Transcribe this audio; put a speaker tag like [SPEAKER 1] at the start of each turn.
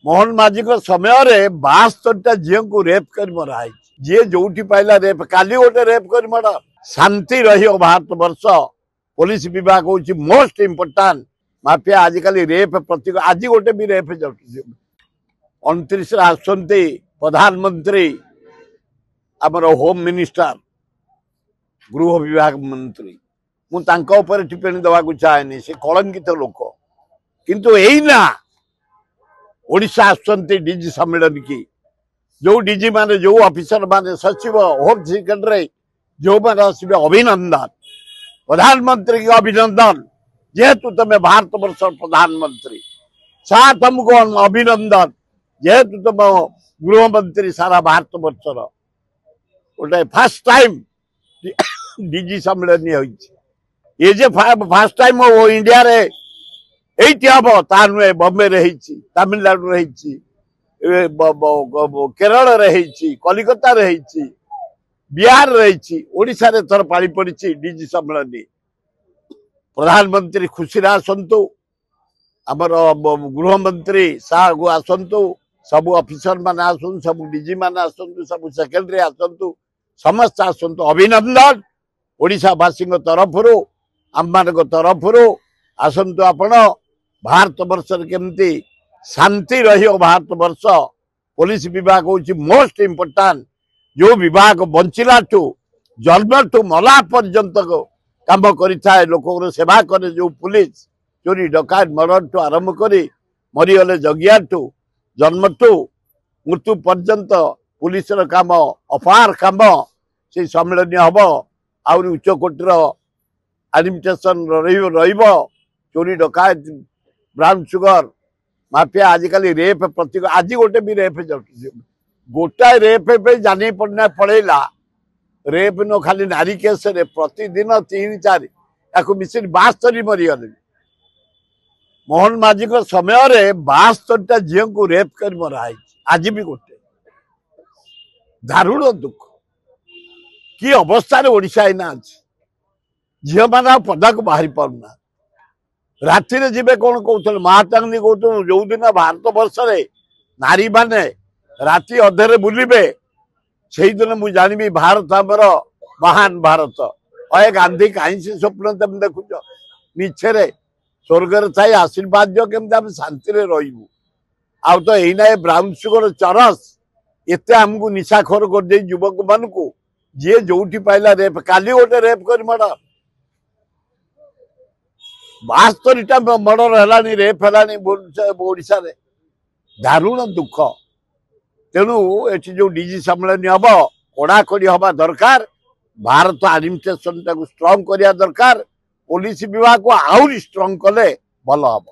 [SPEAKER 1] मोहन माझी समय 72टा झील को रेप कर मराई जी जो पाइला रेप काली गोटे रेप कर मरा शांति रही भारत वर्ष पुलिस विभाग हूँ मोस्ट इम्पोर्टाट माफिया आजिकल रेप प्रति आज गोटे भी रेप जाऊँ 29 आसती प्रधानमंत्री आमर होम मिनिस्टर गृह विभाग मंत्री मुझे टिप्पणी देवाक चाहेनी से कलंकित लोक किंतु एना ओडिशा आसुचंती डीजी सम्मेलन की जो डीजी माने जो ऑफिसर माने सचिव होम सेक्रेटरी जो मैंने आसवे अभिनंदन प्रधानमंत्री की अभिनंदन जेहेतु तुम भारत वर्ष प्रधानमंत्री साथ तुमको अभिनंदन जेहेतु तुम गृह मंत्री सारा भारत वर्ष गोटे फास्ट टाइम डीजी सम्मेलन ये जे फास्ट टाइम हो इंडिया रे एटी हम ता नुहे बम्बे रही तमिलनाडु रही केरल रही कलिकता रही बिहार रही ओडिशा रे थर पाली पड़ी डीजी सम्मेलन प्रधानमंत्री खुशी आसतु आमर गृह मंत्री साहू आसतु सबू ऑफिसर माने आसतु सबू डीजी माने आसतु सबू सेक्रेटरी आसतु समस्त आसतु अभिनंदन ओडिशावासी तरफ आम तरफ आसतु आपण भारत वर्ष केमती शांति रही भारत वर्ष पुलिस विभाग हूँ मोस्ट इम्पोर्टाट जो विभाग बंचिला जन्म ठू मला पर्यंत काम कर लोक सेवा करे जो पुलिस चोरी डकायत मर्डर ठू आरंभ कर मरीगले जगिया जन्म ठू मृत्यु पर्यंत पुलिस काम अपार काम से सम्मेलन हम आहरी उच्चकोटीर एडमिनिस्ट्रेशन चोरी डकायत ब्राउन सुगर माफिया आजिकल रेप प्रति आज गोटे भी रेप जाऊँ गोटाए रेप जानी पड़ना पड़ेला रेप न खाली नारी केस रे प्रतिदिन 3-4 या मिसी 72 मरीगले मोहन माझी समय 72टा झील को रेप कर मराई आज भी गोटे दारुण दुख कि अवस्था ओडिशा एना अच्छी झील मैंने पदा को बाहरी पारना राति जीवे कौन कहते महात्मा गांधी कहते जो दिन भारत वर्ष नारी माने राति अधे बुलबे से दिन मुझे जानवी भारत आमर महान भारत अय गांधी कहीं से स्वप्न तुम देखुच मिछे स्वर्ग थाई आशीर्वाद दियो केमती आम शांति रही आ तो यही ब्राउन सुगर चरस एत आमको निशाखोर कर युवक मान को जी जो पाइला रेप काली गोटे रेप कर मर्डर 72टा मर्डर है रेप है ओडिशा रे दारुण दुख तेणु ये जो डीजी सम्मेलन हम कड़ाकड़ी हवा दरकार भारत एडमिनिस्ट्रेशन स्ट्रंग करने दरकार पुलिस विभाग को आहरी स्ट्रंग कले भल हम।